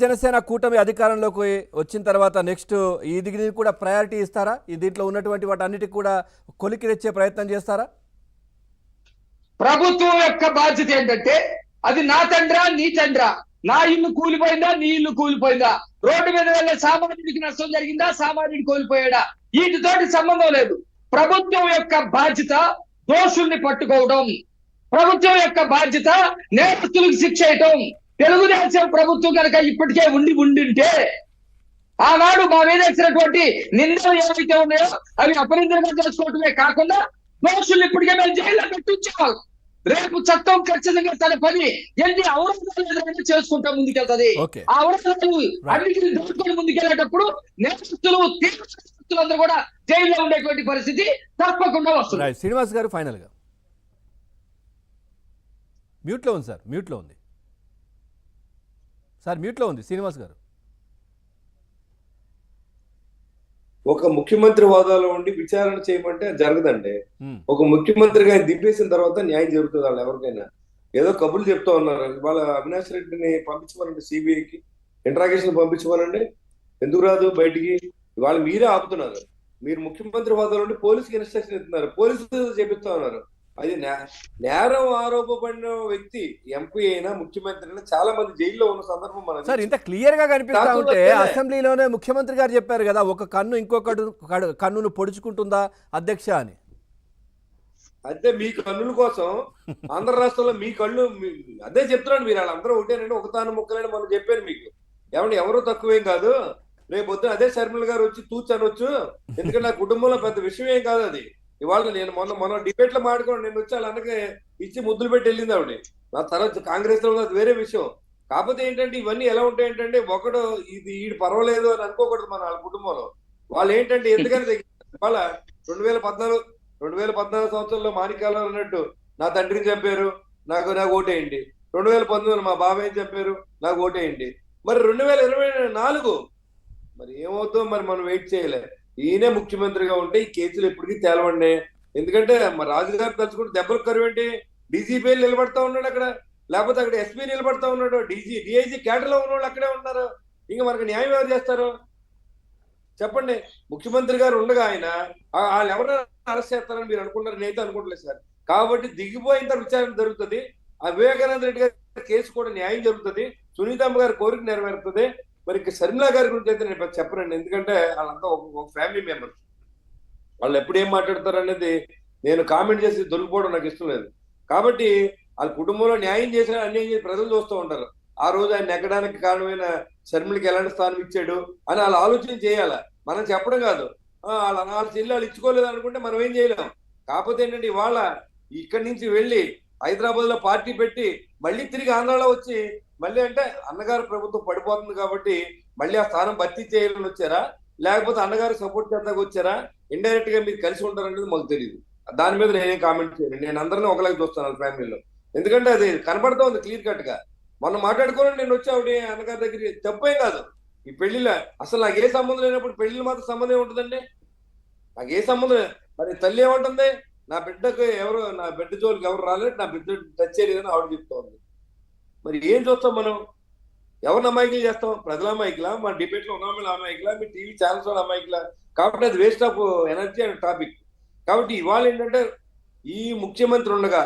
జనసేన కూటమి అధికారంలోకి వచ్చిన తర్వాత నెక్స్ట్ ఇది కూడా ప్రయారిటీ ఇస్తారా? దీంట్లో ఉన్నటువంటి వాటి అన్నిటికి కూడా కొలికి తెచ్చే ప్రయత్నం చేస్తారా? ప్రభుత్వం యొక్క బాధ్యత ఏంటంటే అది నా తండ్రా నీ తండ్రా, నా ఇల్లు కూలిపోయిందా నీ ఇల్లు కూలిపోయిందా, రోడ్డు మీద వెళ్ళే సామాన్యుడికి నష్టం జరిగిందా సామాన్యుడు కోల్పోయాడా, వీటితోటి సంబంధం లేదు. ప్రభుత్వం యొక్క బాధ్యత దోషుల్ని పట్టుకోవడం, ప్రభుత్వం యొక్క బాధ్యత నేరస్తులకు శిక్ష చేయటం. తెలుగుదేశం ప్రభుత్వం కనుక ఇప్పటికే ఉండింటే ఆనాడు మా మీద వేసినటువంటి నిందలు ఏవైతే ఉన్నాయో అవి అపనిందనగా చేసుకోవటమే కాకుండా దోషులు ఇప్పటికే మేము జైల్లో పెట్టించేవాళ్ళం. రేపు చట్టం ఖచ్చితంగా తన పని ఎన్ని అవరోధాలు చేసుకుంటా ముందుకెళ్తుంది. ఆ అవరోధాలు అన్నిటిని దోచుకొని ముందుకెళ్ళేటప్పుడు నేరస్తులు తీవ్రస్తులందరూ కూడా జైల్లో ఉండేటువంటి పరిస్థితి తప్పకుండా వస్తుంది. శ్రీనివాస్ గారు ఫైనల్ గా మ్యూట్లో ఉంది సార్, మ్యూట్లో ఉంది సార్, మ్యూట్లో ఉంది శ్రీనివాస్ గారు. ఒక ముఖ్యమంత్రి హోదాలో ఉండి విచారణ చేయమంటే జరగదండి. ఒక ముఖ్యమంత్రిగా ఆయన దింపేసిన తర్వాత న్యాయం జరుగుతుంది వాళ్ళు ఎవరికైనా. ఏదో కబుర్లు చెప్తా ఉన్నారు. వాళ్ళ అవినాష్ రెడ్డిని పంపించమనండి, సిబిఐకి ఇంట్రాగేషన్ పంపించమనండి. ఎందుకు రాదు బయటికి? వాళ్ళు మీరే ఆపుతున్నారు. మీరు ముఖ్యమంత్రి హోదాలో ఉండి పోలీసుకి ఇన్స్ట్రక్షన్ ఇస్తున్నారు, పోలీసులు చేపిస్తా ఉన్నారు. అది నేరం ఆరోపబడిన వ్యక్తి ఎంపీ అయినా ముఖ్యమంత్రి అయినా చాలా మంది జైల్లో ఉన్న సందర్భం మనం సార్ ఇంత క్లియర్ గా కనిపిస్తా ఉంటే అసెంబ్లీలోనే ముఖ్యమంత్రి గారు చెప్పారు కదా, ఒక కన్ను ఇంకొక కన్నును పొడుచుకుంటుందా అధ్యక్ష అని. అదే మీ కన్నుల కోసం ఆంధ్ర రాష్ట్రంలో మీ కళ్ళు అదే చెప్తున్నాను. మీరు వాళ్ళందరూ ఒకటేనండి, ఒక తాను ముక్కలని మనం చెప్పాను మీకు. ఏమంటే ఎవరో తక్కువేం కాదు. రేపు పొద్దున అదే శర్మిల గారు వచ్చి తూచనొచ్చు, ఎందుకంటే నా కుటుంబంలో పెద్ద విషయం ఏం కాదు అది. ఇవాళ నేను మొన్న డిబేట్ లో మాట్లాడుకోండి, నేను వచ్చి వాళ్ళకి ఇచ్చి ముద్దులు పెట్టి వెళ్ళింది ఆవిడ. నా తర్వాత కాంగ్రెస్ లో అది వేరే విషయం. కాకపోతే ఏంటంటే ఇవన్నీ ఎలా ఉంటాయి ఏంటంటే, ఒకడు ఇది ఈడు పర్వాలేదు అని అనుకోకూడదు మన వాళ్ళ కుటుంబంలో. వాళ్ళు ఏంటంటే ఎందుకని ఇవాళ 2014 సంవత్సరంలో మాణిక్యాలు అన్నట్టు నా తండ్రిని చంపారు, నాకు ఓటేయండి. 2019 మా బాబాయ్ని చంపారు, నాకు ఓటేయండి. మరి 2024 మరి ఏమవుతుందో మరి మనం వెయిట్ చేయలే. ఈయనే ముఖ్యమంత్రిగా ఉంటే ఈ కేసులు ఎప్పటికీ తేలవండి. ఎందుకంటే మరి రాజుగారు తలుచుకుంటే దెబ్బలు కరువేంటి? డీజీపీ నిలబడతా ఉన్నాడు అక్కడ, లేకపోతే అక్కడ ఎస్పీ నిలబడతా ఉన్నాడు, డిఐజీ క్యాడర్లో ఉన్న వాళ్ళు అక్కడే ఉన్నారు. ఇంకా మనకు న్యాయం ఎవరు చేస్తారు చెప్పండి? ముఖ్యమంత్రి గారు ఉండగా ఆయన వాళ్ళు ఎవరైనా అరెస్ట్ చేస్తారని మీరు అనుకుంటారు? నేనైతే అనుకోవట్లేదు సార్. కాబట్టి దిగిపోయిన తర్వాత విచారణ జరుగుతుంది. ఆ వివేకానంద రెడ్డి గారి కేసు కూడా న్యాయం జరుగుతుంది, సునీతమ్మ గారి కోరిక నెరవేరుతుంది. మరి శర్మిల గారి గురించి అయితే నేను చెప్పనండి, ఎందుకంటే వాళ్ళంతా ఒక ఫ్యామిలీ మెంబర్స్. వాళ్ళు ఎప్పుడు ఏం మాట్లాడతారు అనేది నేను కామెంట్ చేసి దొరికిపోవడం నాకు ఇష్టం లేదు. కాబట్టి వాళ్ళ కుటుంబంలో న్యాయం చేసిన అన్యాయం చేసి ప్రజలు చూస్తూ ఉంటారు. ఆ రోజు ఆయన ఎక్కడానికి కారణమైన శర్మిలకి ఎలాంటి స్థానం ఇచ్చాడు అని వాళ్ళు ఆలోచన చేయాల, మనం చెప్పడం కాదు. వాళ్ళ చెల్లి వాళ్ళు ఇచ్చుకోలేదు అనుకుంటే మనం ఏం చేయలేం. కాకపోతే ఏంటంటే ఇవాళ ఇక్కడి నుంచి వెళ్ళి హైదరాబాద్ లో పార్టీ పెట్టి మళ్ళీ తిరిగి ఆంధ్రాలో వచ్చి మళ్ళీ అంటే అన్నగారు ప్రభుత్వం పడిపోతుంది కాబట్టి మళ్ళీ ఆ స్థానం భర్తీ చేయాలని వచ్చారా, లేకపోతే అన్నగారు సపోర్ట్ చేద్దాకు వచ్చారా, ఇండైరెక్ట్ గా మీరు కలిసి ఉంటారనేది మాకు తెలియదు. దాని మీద నేనేం కామెంట్ చేయను. నేను అందరినీ ఒకలాగా చూస్తాను ఫ్యామిలీలో, ఎందుకంటే అది కనబడతా ఉంది క్లియర్ కట్ గా. మనం మాట్లాడుకోవాలని నేను వచ్చి ఆవిడ అన్నగారి దగ్గర తప్పేం కాదు. ఈ పెళ్లిలో అసలు నాకు ఏ సంబంధం లేనప్పుడు పెళ్లిలో మాత్రం సంబంధం ఏముంటుందండి? నాకు ఏ సంబంధం. మరి తల్లి ఏమంటుంది, నా బిడ్డకు ఎవరు, నా బిడ్డ జోలికి ఎవరు రాలేదు, నా బిడ్డ టచ్ చేయలేదని ఆవిడ చెప్తా ఉంది. మరి ఏం చూస్తాం మనం? ఎవరిని అమాయకులు చేస్తాం? ప్రజల అమాయకులా, మా డిబేట్ లో ఉన్న అమాయకులా, మీ టీవీ ఛానల్స్ వాళ్ళ అమాయకులా? కాబట్టి అది waste of energy and topic. కాబట్టి ఇవాళ ఏంటంటే ఈ ముఖ్యమంత్రి ఉండగా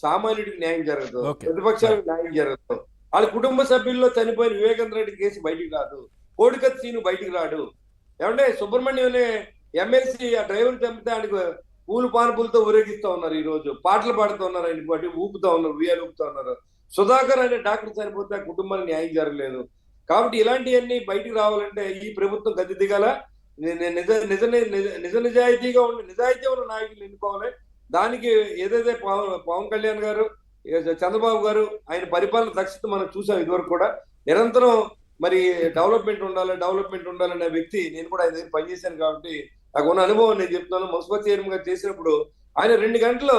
సామాన్యుడికి న్యాయం జరగదు, ప్రతిపక్షాలకు న్యాయం జరగదు. వాళ్ళ కుటుంబ సభ్యుల్లో చనిపోయిన వివేకానంద రెడ్డి కేసు బయటికి రాదు, కోడికత్తి సీను బయటికి రాడు. ఏమంటే సుబ్రహ్మణ్యం ఎమ్మెల్సీ ఆ డ్రైవర్ చంపితే ఆయనకు పూలు పానుపులతో ఊరేగిస్తూ ఉన్నారు, ఈ రోజు పాటలు పాడుతూ ఉన్నారు, ఆయన బట్టి ఊపుతా ఉన్నారు, ఉయ్యాలు ఊపుతా ఉన్నారు. సుధాకర్ అనే డాక్టర్ చనిపోతే ఆ కుటుంబానికి న్యాయం జరగలేదు. కాబట్టి ఇలాంటివన్నీ బయటికి రావాలంటే ఈ ప్రభుత్వం గది దిగాల, నిజాయితీగా నిజాయితీ ఉన్న నాయకులు ఎన్నుకోవాలి. దానికి ఏదైతే పవన్ కళ్యాణ్ గారు, చంద్రబాబు గారు ఆయన పరిపాలన దక్షత మనం చూసాం ఇదివరకు కూడా. నిరంతరం మరి డెవలప్మెంట్ ఉండాలనే వ్యక్తి. నేను కూడా ఆయన దగ్గర పనిచేశాను కాబట్టి నాకు ఉన్న అనుభవం నేను చెప్తున్నాను. మున్సిపల్ చైర్మన్ గారు చేసినప్పుడు ఆయన 2 గంటలు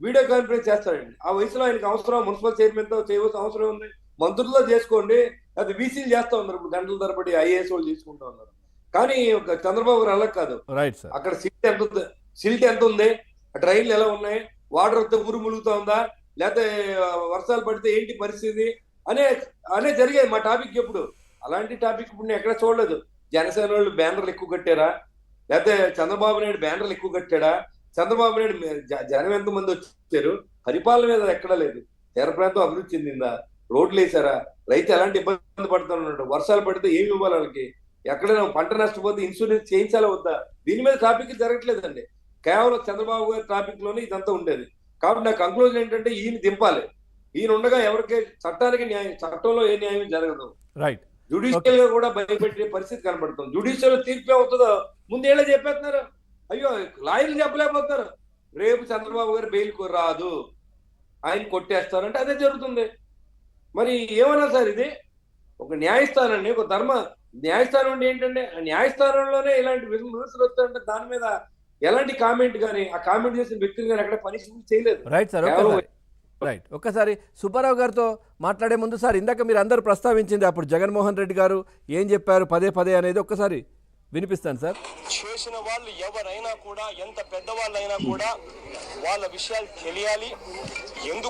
వీడియో కాన్ఫరెన్స్ చేస్తాడండి. ఆ వయసులో ఆయనకు అవసరం మున్సిపల్ చైర్మన్ తో చేయవలసిన అవసరం ఉంది? మంత్రులతో చేసుకోండి, అది వీసీలు చేస్తా ఉన్నారు ఇప్పుడు గంటల తరబడి, ఐఏఎస్ వాళ్ళు చేసుకుంటా ఉన్నారు. కానీ చంద్రబాబు గారు అలా కాదు. అక్కడ సిల్ట్ ఎంత ఉంది, డ్రైన్లు ఎలా ఉన్నాయి, వాటర్ వస్తే ఊరు ములుగుతా ఉందా, లేకపోతే వర్షాలు పడితే ఏంటి పరిస్థితి అనే జరిగేది మా టాపిక్. ఎప్పుడు అలాంటి టాపిక్ ఇప్పుడు నేను ఎక్కడ చూడలేదు. జనసేన వాళ్ళు బ్యానర్లు ఎక్కువ కట్టారా, లేకపోతే చంద్రబాబు నాయుడు బ్యానర్లు ఎక్కువ కట్టాడా, చంద్రబాబు నాయుడు జనం ఎంతమంది వచ్చారు, పరిపాలన మీద ఎక్కడా లేదు. తీర ప్రాంతం అభివృద్ధి చెందిందా, రోడ్లు వేసారా, రైతు ఎలాంటి ఇబ్బంది పడుతున్నాడు, వర్షాలు పడితే ఏమి ఇవ్వాలి వాళ్ళకి, ఎక్కడైనా పంట నష్టపోతే ఇన్సూరెన్స్ చేయించాలా వద్దా, దీని మీద టాపిక్ జరగట్లేదండి. కేవలం చంద్రబాబు గారి టాపిక్ లోనే ఇదంతా ఉండేది. కాబట్టి నా కంక్లూజన్ ఏంటంటే ఈయన దింపాలి. ఈయన ఉండగా ఎవరికి చట్టానికి న్యాయం, చట్టంలో ఏ న్యాయం జరగదు. రైట్. జ్యుడిషియల్ గా కూడా భయపెట్టే పరిస్థితి కనబడుతుంది. జ్యుడిషియల్ తీర్పు అవుతుందో ముందేళ్ళే చెప్పేస్తున్నారు. అయ్యో లాయర్లు చెప్పలేకపోతున్నారు, రేపు చంద్రబాబు గారు బెయిల్ రాదు, ఆయన కొట్టేస్తారంటే అదే జరుగుతుంది. మరి ఏమన్నా సార్, ఇది ఒక న్యాయస్థానాన్ని, ఒక న్యాయస్థానం అంటే ఏంటంటే, ఆ న్యాయస్థానంలోనే ఇలాంటి విమర్శలు వస్తాయంటే దాని మీద ఎలాంటి కామెంట్ కానీ, ఆ కామెంట్ చేసిన వ్యక్తులు కానీ ఎక్కడ పనిష్మెంట్ చేయలేదు. Right sir. రైట్. ఒక్కసారి సుబ్బారావు గారితో మాట్లాడే ముందు సార్, ఇందాక మీరు అందరూ ప్రస్తావించింది అప్పుడు జగన్మోహన్ రెడ్డి గారు ఏం చెప్పారు పదే పదే అనేది ఒక్కసారి వినిపిస్తాను సార్. చేసిన వాళ్ళు ఎవరైనా కూడా, ఎంత పెద్దవాళ్ళైనా కూడా వాళ్ళ విషయాలు తెలియాలి. ఎందుకు